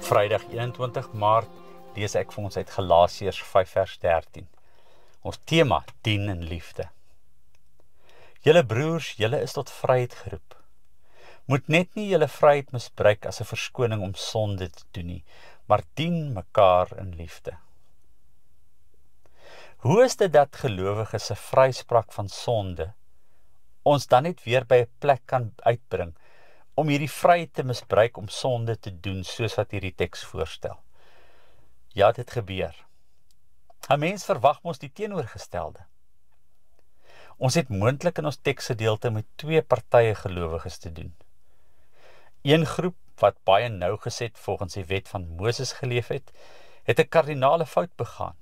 Vrydag 21 Maart lees ek vir ons uit Galasiërs 5 vers 13. Ons tema, dien in liefde. Julle broers, julle is tot vryheid geroep. Moet net nie julle vryheid misbruik as 'n verskoning om sonde te doen nie, maar dien mekaar in liefde. Hoe is dit dat gelowiges se vryspraak van sonde ons dan net weer by 'n plek kan uitbring om hierdie vryheid te misbruik om sonde te doen soos wat hierdie teks voorstel? Ja, dit gebeur. 'n Mens verwag mos die teenoorgestelde. Ons het moontlik in ons teksgedeelte met twee partye gelowiges te doen. Een groep wat baie nougeset volgens die wet van Moses geleef het 'n kardinale fout begaan.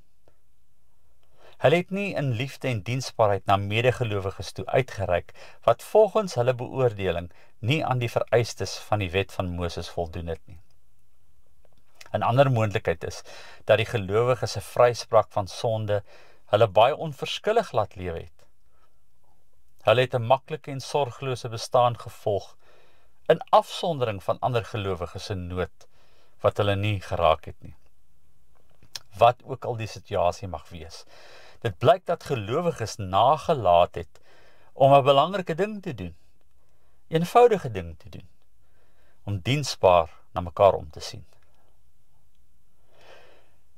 Hulle het nie in liefde en diensbaarheid na medegelowiges toe uitgereik wat volgens hulle beoordeling nie aan die vereistes van die wet van Moses voldoen het nie. 'n ander moontlikheid is dat die gelowiges se vryspraak van sonde hulle baie onverskillig laat lewe het. Hulle het 'n maklike en sorglose bestaan gevolg in afsondering van ander gelowiges se nood wat hulle nie geraak het nie. Wat ook al die situasie mag wees, dit blyk dat gelowiges nagelaat het om 'n belangrike ding te doen, eenvoudige ding te doen, om diensbaar na mekaar om te sien.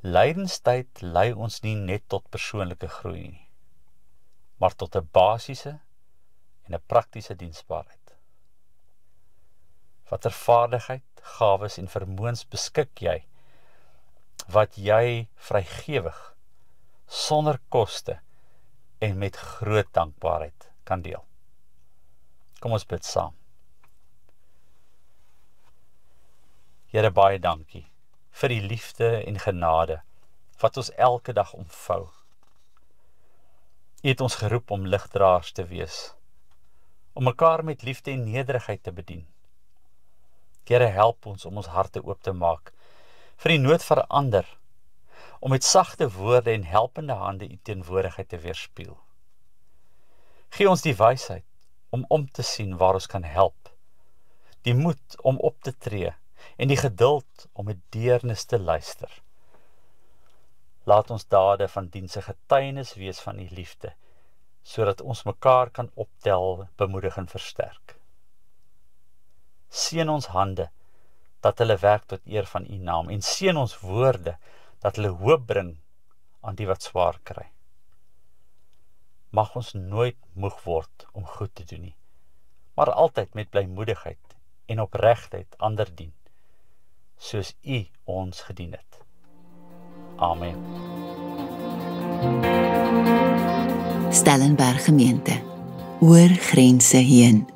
Lydenstyd lei ons nie net tot persoonlike groei nie, maar tot 'n basiese en 'n praktiese diensbaarheid. Watter vaardigheid, gawes en vermoëns beskik jy, wat jy vrygewig, sonder koste en met groot dankbaarheid kan deel? Kom ons bid saam. Here, baie dankie vir die liefde en genade wat ons elke dag omvou. U het ons geroep om ligdraers te wees, om mekaar met liefde en nederigheid te bedien. Here, help ons om ons harte oop te maak vir die nood vir ander, om met sagte woorde en helpende hande u teenwoordigheid te weerspieël. Gee ons die wysheid om te sien waar ons kan help, die moed om op te tree en die geduld om met deernis te luister. Laat ons dade van diens 'n getuienis wees van u liefde, sodat ons mekaar kan optel, bemoedig en versterk. Seën ons hande, dat hulle werk tot eer van u naam, en seën ons woorde, dat hulle hoop bring aan die wat swaar kry. Mag ons nooit moeg word om goed te doen nie, maar altyd met blymoedigheid en opregtheid ander dien, soos u ons gedien het. Amen. Stellenberg Gemeente, oor grense heen.